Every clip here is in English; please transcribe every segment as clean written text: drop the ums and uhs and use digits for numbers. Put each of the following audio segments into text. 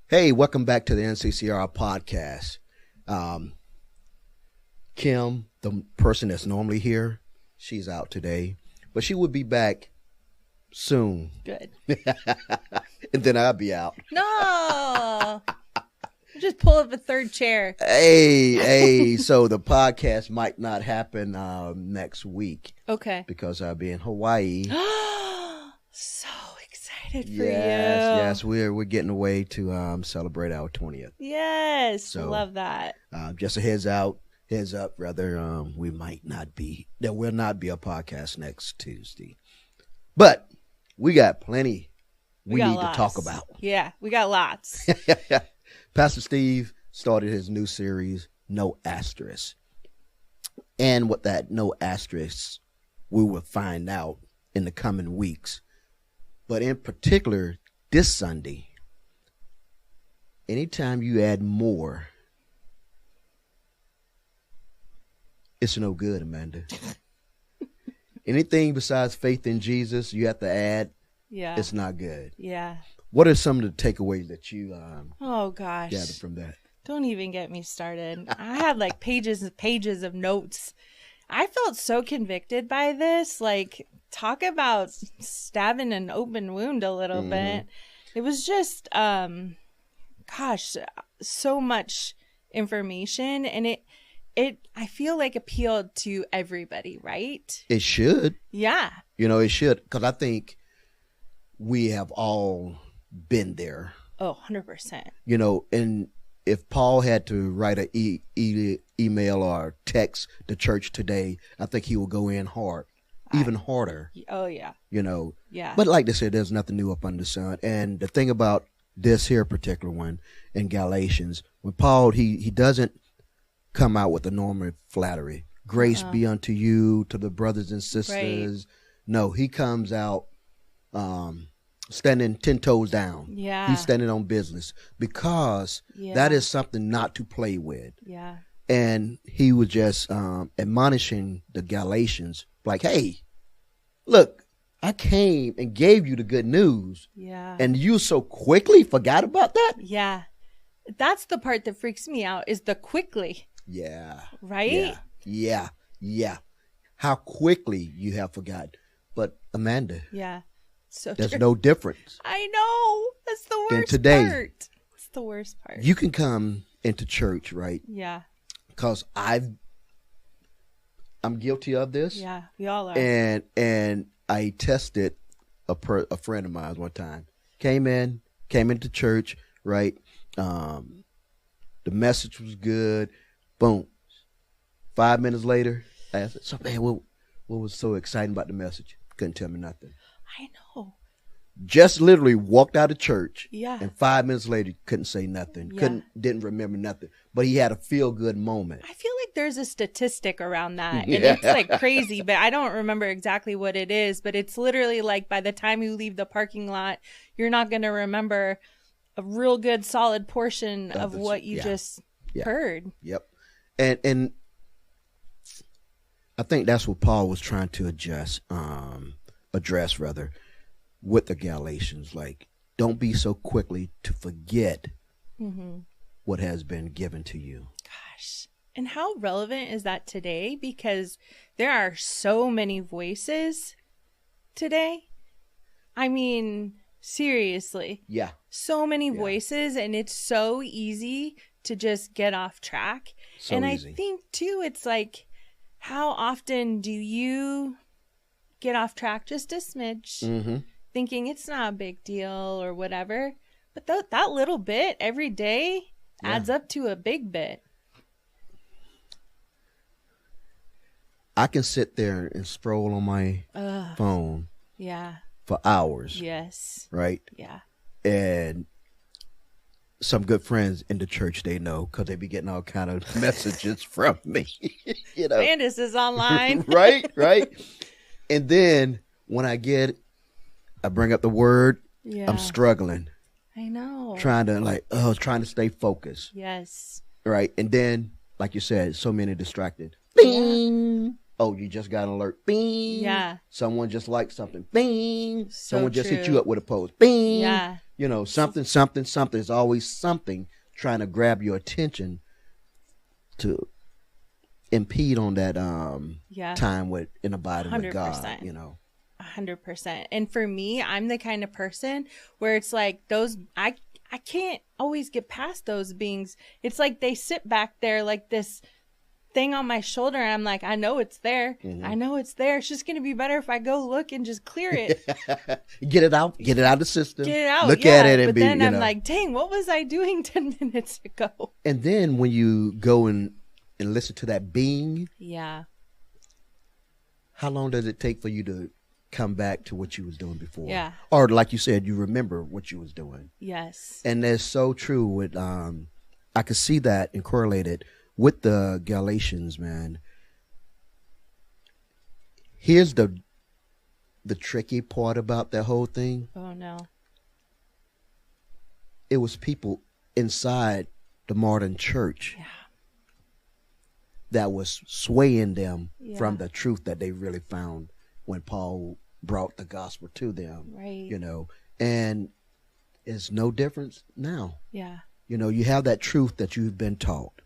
Hey, welcome back to the NCCR podcast. Kim, the person that's normally here, she's out today, but she will be back soon. Good. And then I'll be out. No. Just pull up a third chair. Hey, so the podcast might not happen next week. Okay. Because I'll be in Hawaii. So excited for you. Yes, we're getting away to celebrate our 20th. Yes, So, love that. Just a heads up, rather. There will not be a podcast next Tuesday, but we got plenty we got need lots to talk about. Yeah, we got lots. Pastor Steve started his new series, No Asterisk, and what that no asterisk we will find out in the coming weeks. But in particular, this Sunday, anytime you add more, it's no good, Amanda. Anything besides faith in Jesus, you have to add, Yeah. it's not good. Yeah. What are some of the takeaways that you Oh gosh. gathered from that? Don't even get me started. I had like pages and pages of notes. I felt so convicted by this. Like, talk about stabbing an open wound a little bit. It was just, so much information, and it I feel like appealed to everybody, right? It should. Yeah. It should, because I think we have all been there. Oh, 100%. And if Paul had to write an email or text the church today, I think he will go in hard, even harder. Oh, yeah. Yeah. But like they said, there's nothing new up under the sun. And the thing about this here particular one in Galatians, when Paul, he doesn't come out with the normal flattery. Grace be unto you, to the brothers and sisters. Right. No, he comes out standing 10 toes down. Yeah. He's standing on business because that is something not to play with. Yeah. And he was just admonishing the Galatians like, hey, look, I came and gave you the good news. Yeah. And you so quickly forgot about that? Yeah. That's the part that freaks me out, is the quickly. Yeah. Right? Yeah. How quickly you have forgotten. But Amanda. Yeah. So there's true. no difference. I know. That's the worst today, part. It's the worst part. You can come into church, right? Yeah. Because I'm guilty of this. Yeah, we all are. And I tested a friend of mine one time. Came into church, right? The message was good. Boom. 5 minutes later, I asked, so man, what was so exciting about the message? Couldn't tell me nothing. I know. Just literally walked out of church. Yeah. And 5 minutes later, couldn't say nothing. Yeah. Didn't remember nothing. But he had a feel good moment. I feel like there's a statistic around that. And it's like crazy, but I don't remember exactly what it is. But it's literally like by the time you leave the parking lot, you're not going to remember a real good solid portion of what you just heard. Yep. And I think that's what Paul was trying to address with the Galatians. Like, don't be so quickly to forget what has been given to you. Gosh. And how relevant is that today? Because there are so many voices today. I mean, seriously. Yeah. So many voices, and it's so easy to just get off track. So and easy. I think, too, it's like, how often do you get off track just a smidge, thinking it's not a big deal or whatever? But that little bit every day adds up to a big bit. I can sit there and scroll on my phone for hours. Yes. Right? Yeah. And some good friends in the church, they know, because they be getting all kind of messages from me. Candace is online. Right. And then when I bring up the word, I'm struggling. I know. Trying to stay focused. Yes. Right. And then, like you said, so many distracted. Bing. Yeah. Oh, you just got an alert. Bing. Yeah. Someone just liked something. Bing. So Someone just hit true. you up with a post. Bing. Yeah. You know, something is always something trying to grab your attention to impede on that time with in abiding with God, you know. 100%. And for me, I'm the kind of person where it's like those I can't always get past those beings. It's like they sit back there like this thing on my shoulder, and I'm like, I know it's there. I know it's there. It's just going to be better if I go look and just clear it. Get it out of the system. Get it out. Look at it and but be, then you I'm know. like, dang, what was I doing 10 minutes ago? And then when you go and listen to that being, Yeah. how long does it take for you to come back to what you was doing before? Yeah. Or like you said, you remember what you was doing. Yes. And that's so true with I could see that and correlate it with the Galatians, man. Here's the tricky part about that whole thing. Oh no. It was people inside the modern church that was swaying them from the truth that they really found when Paul brought the gospel to them. Right. You know, and it's no difference now. Yeah. You know, you have that truth that you've been taught,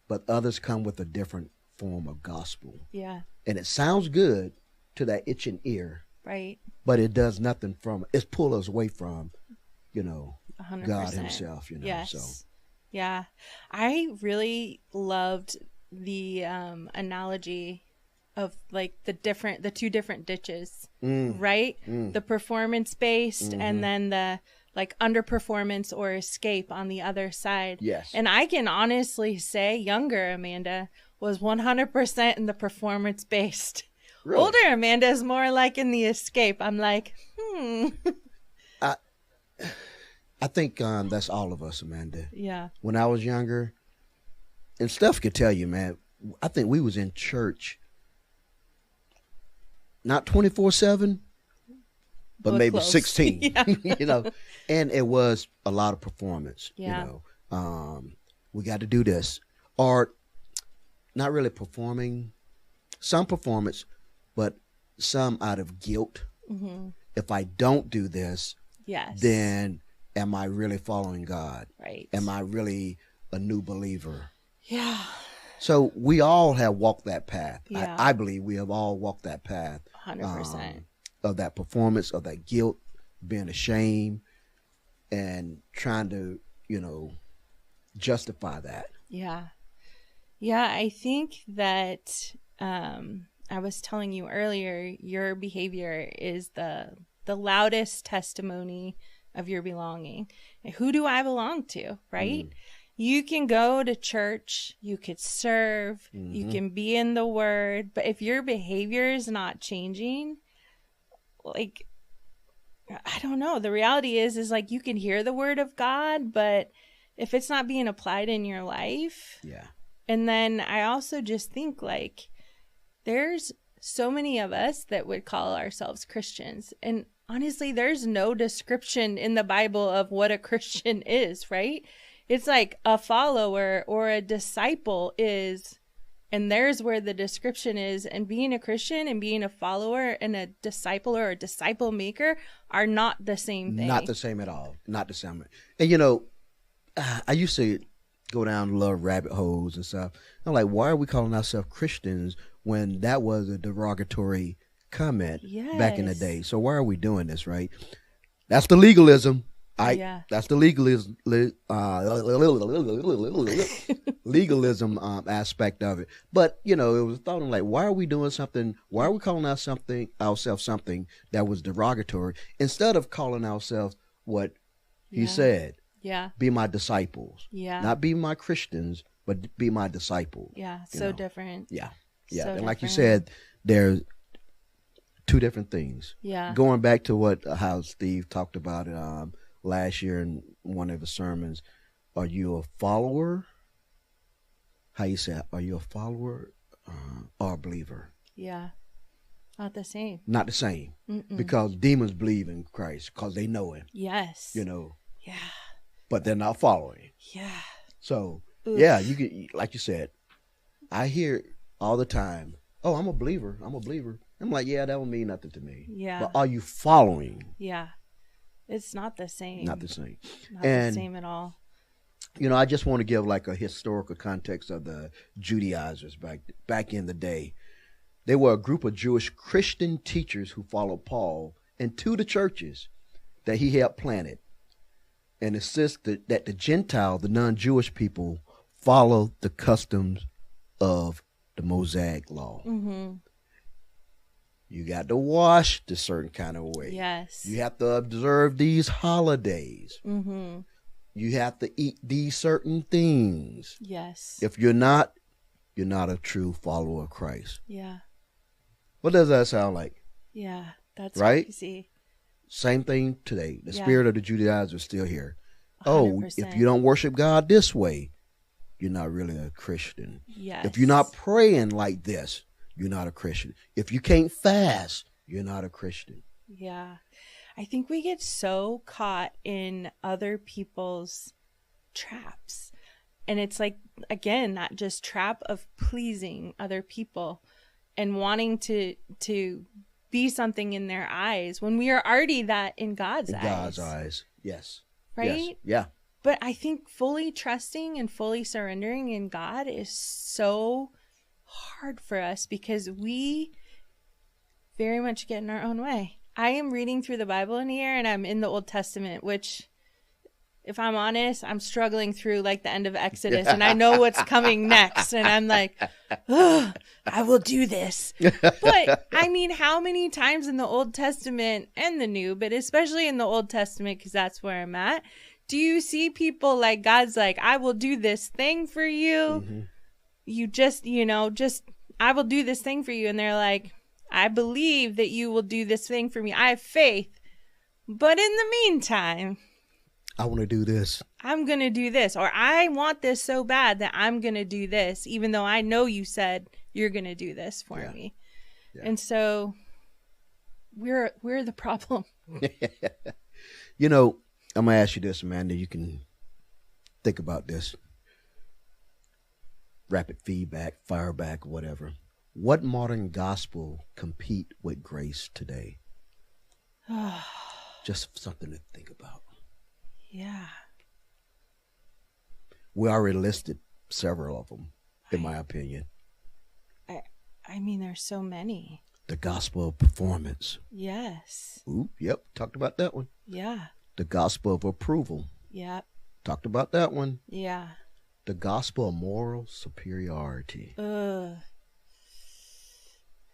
but others come with a different form of gospel. Yeah. And it sounds good to that itching ear, Right. but it does nothing from it's pull us away from, you know, 100%. God himself, you know. Yes. So Yeah. I really loved the analogy of like the two different ditches, right? The performance based and then the like underperformance or escape on the other side. Yes. And I can honestly say younger Amanda was 100% in the performance based. Really? Older Amanda is more like in the escape. I'm like, I think that's all of us, Amanda. Yeah. When I was younger, and Steph could tell you, man, I think we was in church not 24/7, but maybe close. 16, Yeah. you know, and it was a lot of performance, Yeah. you know. We got to do this, or not really performing, some performance, but some out of guilt. If I don't do this, Yes. then am I really following God? Right. Am I really a new believer? Yeah. So we all have walked that path. Yeah. I believe we have all walked that path 100%. of that performance, of that guilt, being ashamed, and trying to, you know, justify that. Yeah. Yeah, I think that I was telling you earlier, your behavior is the loudest testimony of your belonging. And who do I belong to, right? You can go to church, you could serve, you can be in the word, but if your behavior is not changing, like, I don't know. The reality is like you can hear the word of God, but if it's not being applied in your life. Yeah. And then I also just think like there's so many of us that would call ourselves Christians. And honestly, there's no description in the Bible of what a Christian is, right? It's like a follower or a disciple is, and there's where the description is. And being a Christian and being a follower and a disciple or a disciple maker are not the same thing. Not the same at all. Not the same. And, you know, I used to go down little rabbit holes and stuff. I'm like, why are we calling ourselves Christians when that was a derogatory comment back in the day? So why are we doing this, right? That's the legalism. That's the legalism aspect of it. But, you know, it was thought of like, why are we doing something? Why are we calling ourselves something that was derogatory instead of calling ourselves what he said? Yeah. Be my disciples. Yeah. Not be my Christians, but be my disciples. Yeah. you So know? different. Yeah. Yeah. So and like you different. said, there's two different things. Yeah. Going back to how Steve talked about it last year in one of his sermons, are you a follower? How you say, are you a follower or a believer? Yeah. Not the same. Not the same. Mm-mm. Because demons believe in Christ because they know him, Yes. you know, Yeah. but they're not following. Yeah. So, Oof. yeah, you can, like you said, I hear all the time, oh, I'm a believer. I'm a believer. I'm like, yeah, that don't mean nothing to me. Yeah. But are you following? Yeah. It's not the same. Not the same. Not And the same at all. you know, I just want to give like a historical context of the Judaizers back in the day. They were a group of Jewish Christian teachers who followed Paul into the churches that he helped planted and insisted that the Gentile, the non-Jewish people, follow the customs of the Mosaic law. Mm-hmm. You got to wash the certain kind of way. Yes. You have to observe these holidays. Mm-hmm. You have to eat these certain things. Yes. If you're not a true follower of Christ. Yeah. What does that sound like? Yeah. That's right. Crazy. Same thing today. The Yeah. spirit of the Judaizers is still here. 100%. Oh, if you don't worship God this way, you're not really a Christian. Yes. If you're not praying like this, you're not a Christian. If you can't fast, you're not a Christian. Yeah. I think we get so caught in other people's traps. And it's like, again, that just trap of pleasing other people and wanting to be something in their eyes when we are already that in God's eyes. In God's eyes, yes. Right? Yes. Yeah. But I think fully trusting and fully surrendering in God is so hard for us because we very much get in our own way. I am reading through the Bible in here and I'm in the Old Testament, which, if I'm honest, I'm struggling through like the end of Exodus and I know what's coming next. And I'm like, oh, I will do this. But I mean, how many times in the Old Testament and the New, but especially in the Old Testament, because that's where I'm at, do you see people like God's like, I will do this thing for you. Mm-hmm. You just, I will do this thing for you. And they're like, I believe that you will do this thing for me. I have faith. But in the meantime, I want to do this. I'm going to do this. Or I want this so bad that I'm going to do this, even though I know you said you're going to do this for me. Yeah. And so we're the problem. You know, I'm going to ask you this, Amanda. You can think about this. Rapid feedback, fire back, whatever. What modern gospel compete with grace today? Just something to think about. Yeah. We already listed several of them, in my opinion. I mean, there's so many. The gospel of performance. Yes. Ooh, yep. Talked about that one. Yeah. The gospel of approval. Yep. Talked about that one. Yeah. The gospel of moral superiority.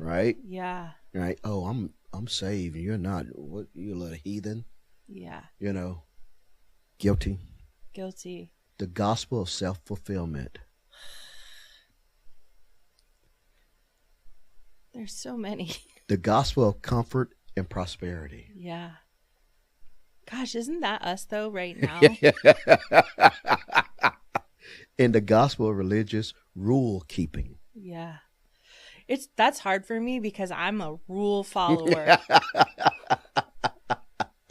Right? Yeah. Right. Oh, I'm saved. You're not. What? You little heathen. Yeah. You know. Guilty. Guilty. The gospel of self-fulfillment. There's so many. The gospel of comfort and prosperity. Yeah. Gosh, isn't that us though right now? In the gospel of religious rule keeping. Yeah. That's hard for me because I'm a rule follower.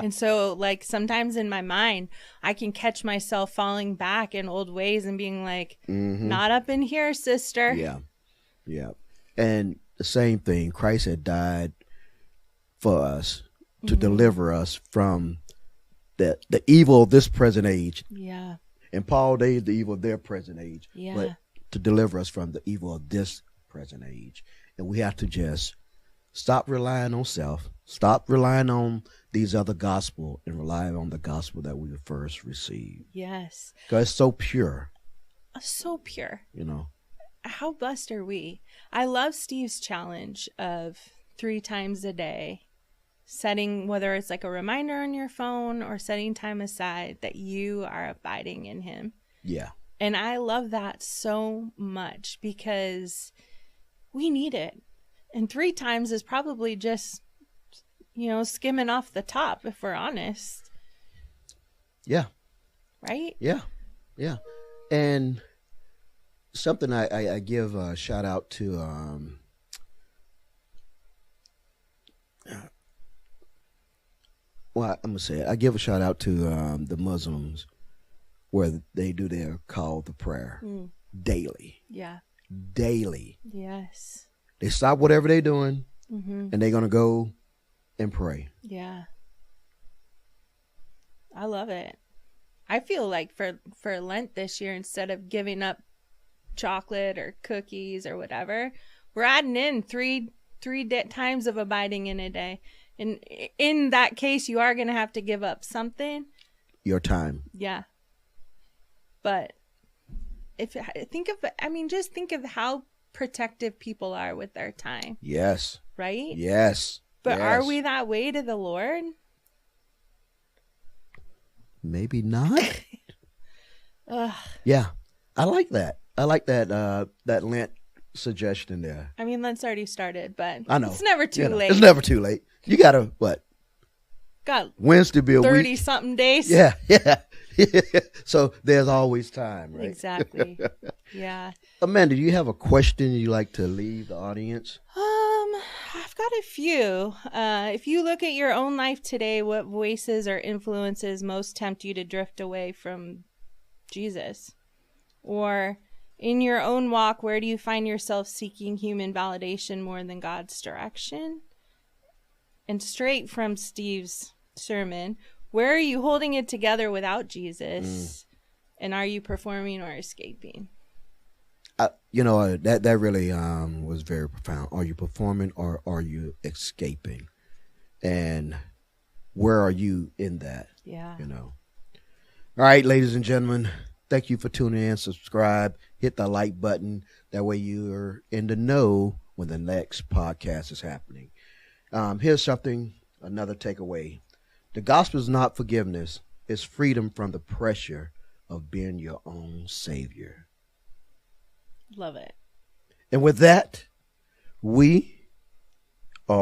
And so like sometimes in my mind, I can catch myself falling back in old ways and being like, not up in here, sister. Yeah. Yeah. And the same thing, Christ had died for us to deliver us from the evil of this present age. Yeah. And Paul gave the evil of their present age. Yeah. But to deliver us from the evil of this present age. And we have to just stop relying on self, stop relying on these other gospel, and rely on the gospel that we first received. Yes. Because it's so pure. So pure. You know. How blessed are we? I love Steve's challenge of 3 times a day, setting, whether it's like a reminder on your phone or setting time aside that you are abiding in him. Yeah. And I love that so much because we need it. And 3 times is probably just, skimming off the top, if we're honest. Yeah. Right? Yeah. Yeah. And something I give a shout out to well, I'm gonna say it. I give a shout out to the Muslims where they do their call to prayer daily. Yeah. Daily. Yes. They stop whatever they're doing and they're gonna go and pray. Yeah. I love it. I feel like for Lent this year, instead of giving up chocolate or cookies or whatever, we're adding in three times of abiding in a day. And in that case, you are going to have to give up something. Your time. Yeah. But just think of how protective people are with their time. Yes. Right? Yes. But yes. Are we that way to the Lord? Maybe not. Yeah. I like that. I like that Lent suggestion there. I mean, Lent's already started, but I know. It's never too late. It's never too late. You got to, what? Got Wednesday be a 30 week. something days. Yeah. So there's always time, right? Exactly. Yeah. Amanda, do you have a question you'd like to leave the audience? I've got a few. If you look at your own life today, what voices or influences most tempt you to drift away from Jesus? Or in your own walk, where do you find yourself seeking human validation more than God's direction? And straight from Steve's sermon, where are you holding it together without Jesus? And are you performing or escaping? That really was very profound. Are you performing or are you escaping? And where are you in that? Yeah. All right, ladies and gentlemen, thank you for tuning in. Subscribe, hit the like button. That way you're in the know when the next podcast is happening. Here's another takeaway. The gospel is not forgiveness. It's freedom from the pressure of being your own savior. Love it. And with that, we